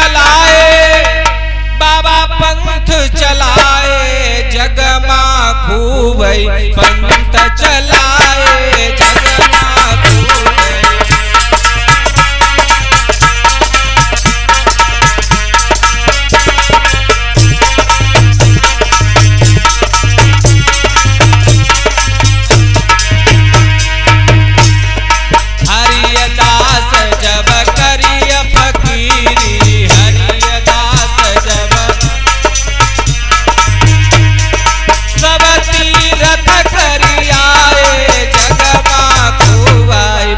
चलाए बाबा पंथ चलाए जग मां खूब पंथ चलाए जग मां खूब। हरिदास जब करिय फकीरी हरिदास जब सब तीरथ करियाए जग मां खूब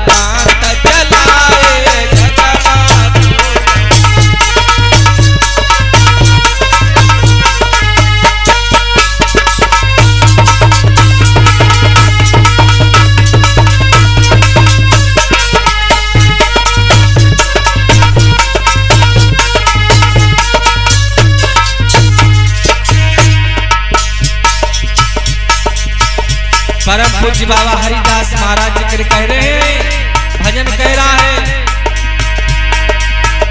पंथ चलाए जग मां खूब। परम पूज्य बाबा हरिदास महाराज जिक्र कह रहे हैं, भजन कह रहा है।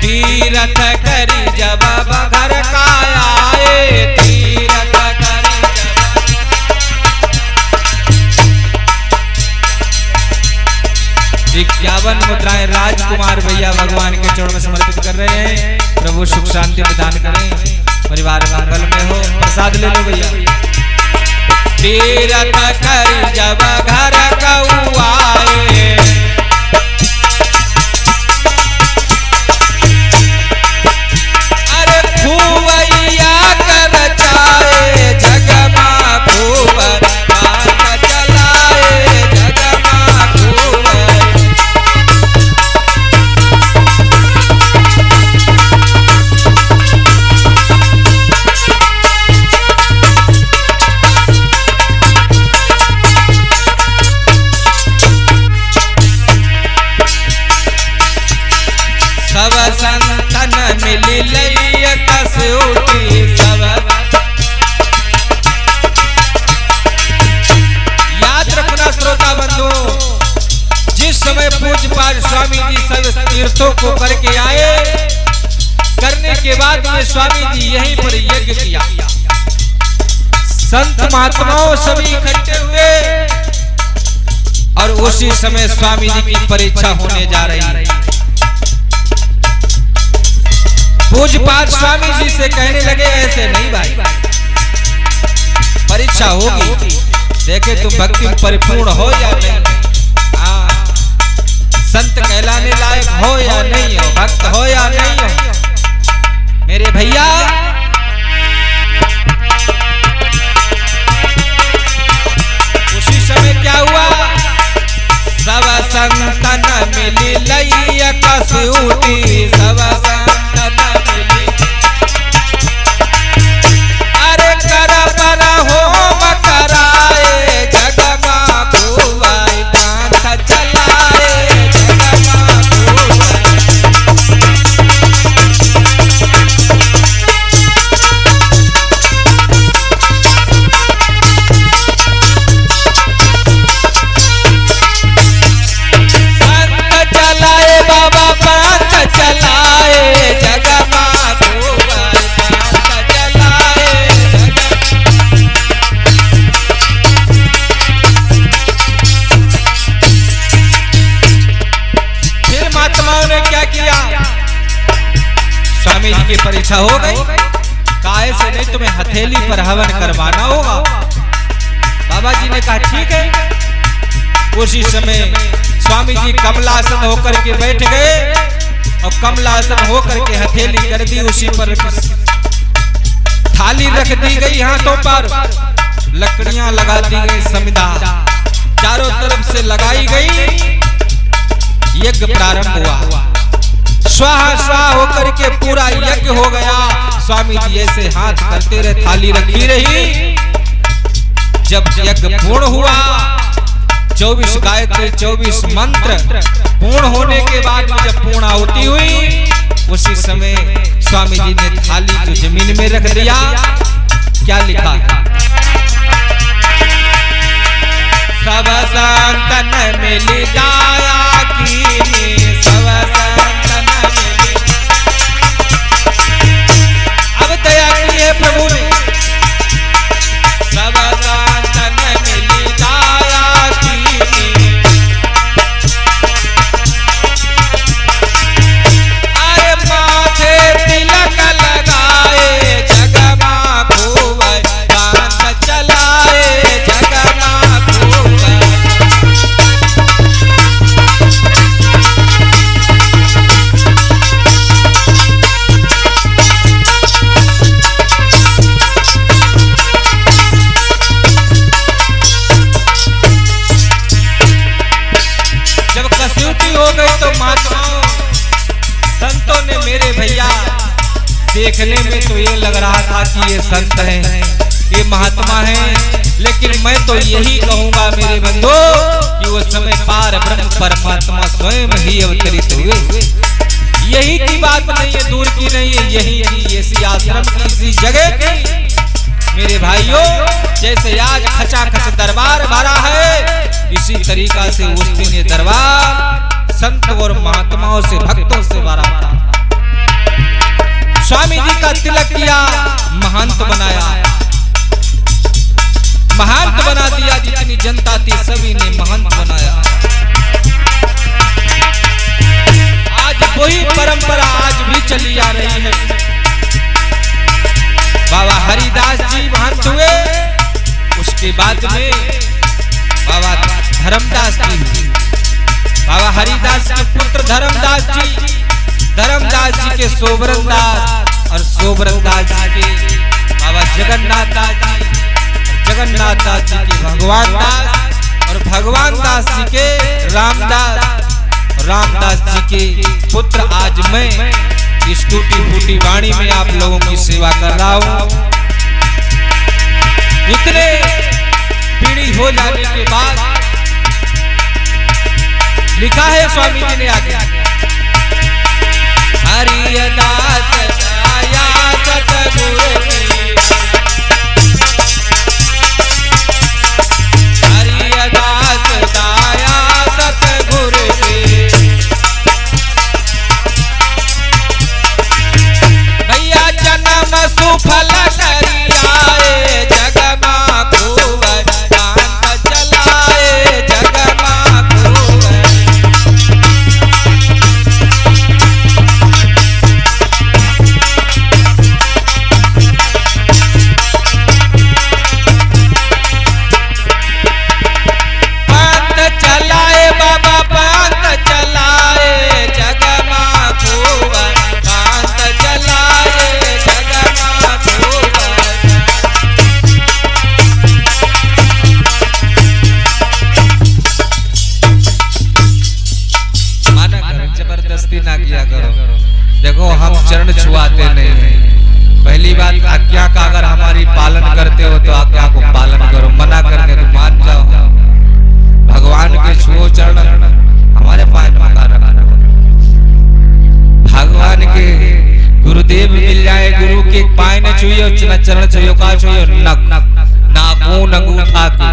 तीरथ करी जब घर का आए तीरथ करी जब 51 मुद्राएं राजकुमार भैया भगवान के चरणों में समर्पित कर रहे हैं। प्रभु सुख शांति प्रदान करें, परिवार मंगल में हो। प्रसाद ले लो भैया। तीरथ करी जब घर कऊ आए अरे खूबैया कर चाहे जग मां खूब पंथ चलाए जग मां खूब। सब संतन मिली लैया कसौटी सब। याद रखना श्रोता बंधु, जिस समय पूज्य पाद स्वामी जी सब तीर्थों को करके आए, करने के बाद में स्वामी जी यहीं पर यज्ञ किया। संत महात्माओं सभी इकट्ठे हुए और उसी समय स्वामी जी की परीक्षा होने जा रही है। पूज्यपाद स्वामी जी से कहने लगे ऐसे नहीं भाई, परीक्षा होगी, देखे तुम भक्ति में परिपूर्ण हो या नहीं, संत कहलाने लायक हो या नहीं हो, भक्त हो या नहीं हो। मेरे भैया उसी समय क्या हुआ, सब संतन मिली लैया कसौटी सब संतन मिली अरे कर पर होम कराए जग मां खूब पंथ चलाए जग मां खूब। चलाए जग मां खूब पंथ चलाए फिर महात्माओं ने क्या किया, स्वामी जी की परीक्षा हो गई, काहे से नहीं तुम्हें हथेली पर हवन करवाना होगा। बाबा जी ने कहा ठीक है। उसी समय स्वामी जी कमलासन होकर के बैठ गए और कमलासन होकर के हथेली कर दी, उसी पर थाली रख दी गई, हाथों पर लकड़ियां लगा दी गई, समिधा चारों तरफ से लगाई गई। यज्ञ प्रारंभ हुआ, स्वाहा स्वाहा होकर के पूरा यज्ञ हो गया। स्वामी जी ऐसे हाथ करते रहे, थाली रखी रही। जब यज्ञ पूर्ण हुआ, 24 गायत्री 24 मंत्र पूर्ण होने के बाद में जब पूर्ण आहुति हुई, उसी समय स्वामी जी ने थाली जो जमीन में रख दिया। क्या लिखा है, सब संतन मिली दाया की, सब संतन मिली हो गई तो महात्माओं संतों ने मेरे भैया देखने में तो ये लग रहा था कि ये संत हैं, ये महात्मा हैं, लेकिन मैं तो यही कहूंगा मेरे बंधु कि वो समय पार ब्रह्म परमात्मा स्वयं ही अवतरित हुए। यही की बात नहीं है, दूर की नहीं है, यही की इसी आश्रम की इसी जगह की। मेरे भाइयों, जैसे आज खचाखच दरबार भरा है, इसी तरीका से उस दिन ये दरबार संत और महात्माओं से भक्तों से भरा था। स्वामी जी का तिलक किया, महंत बनाया, महंत बना दिया। जितनी जनता थी सभी ने महंत बनाया। आज वही परंपरा आज भी चली आ रही है। बाबा हरिदास जी महंत हुए, उसके बाद में बाबा धर्मदास जी, बाबा हरिदास के पुत्र धर्मदास जी के सोबरन दास, और सोबरन दास जी के बाबा जगन्नाथ दास जी, जगन्नाथ दास जी के भगवान दास, और भगवान दास जी के रामदास, रामदास जी के पुत्र आज मैं इस टूटी फूटी वाणी में आप लोगों की सेवा कर रहा हूं। इतने पीढ़ी हो जाने के बाद लिखा है स्वामी जी ने आगे, हरिदास आया सतगुरु की, हरिदास आया सतगुरु की, भैया जन्म सुफल करियाए, जगमा खूब कांत चलाए, जगमा खूब। देखो हम चरण छुआते नहीं। पहली बात, आज्ञा का अगर हमारी पालन करते हो तो आज्ञा को पालन करो, मना करने तो मान जाओ। भगवान के छुओ चरण, हमारे पास मका रखो। भगवान के गुरुदेव मिल जाए, गुरु के पाय न छुइयो, चरण छुइयो, का छुइयो नक नाखून अंगूठा के,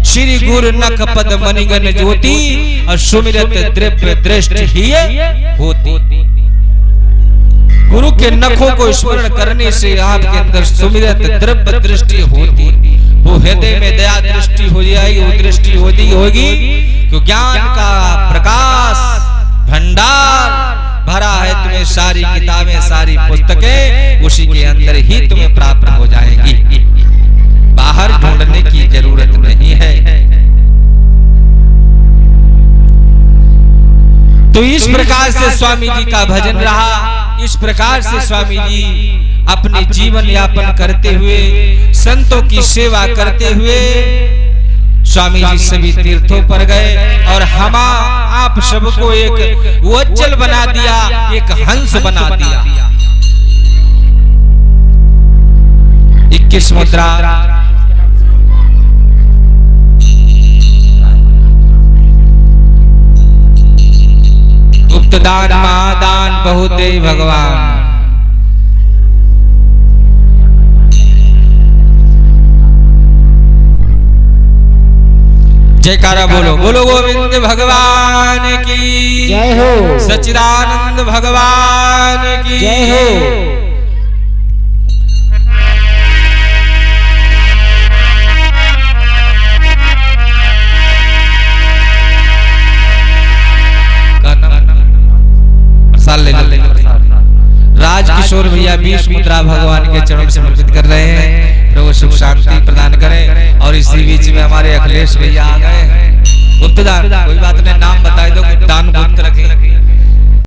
श्री गुरु नख पद मणिगण ज्योति, और सुमिरत द्रव्य दृष्टि ही होती। गुरु के नखों को स्मरण करने से आपके अंदर सुमिरत द्रव्य दृष्टि होती, वो हृदय में दया दृष्टि हो जाएगी, वो दृष्टि होगी तो ज्ञान का प्रकाश भंडार भरा है तुम्हें, सारी किताबें सारी पुस्तकें उसी के अंदर ही तुम्हें प्राप्त हो जाएंगी, बाहर ढूंढने की जरूरत नहीं है। तो इस प्रकार से स्वामी जी का भजन रहा, इस प्रकार से स्वामी जी अपने जीवन यापन करते हुए, संतों की सेवा करते हुए स्वामी जी सभी तीर्थों पर गए, और हम आप सबको एक उज्जवल बना दिया, एक हंस बना दिया। 21 मुद्रा गुप्तदान महादान बहुत दे भगवान। जयकारा बोलो, बोलो गोविंद भगवान की जय हो, सच्चिदानंद भगवान की जय हो। राजकिशोर भैया 20 मुद्रा भगवान के चरणों में समर्पित कर रहे हैं, प्रभु सुख शांति प्रदान करें। और इसी बीच में हमारे अखिलेश भैया आ गए, गुप्तदान, कोई बात नहीं, नाम बताए दो, दान गुप्त रखें।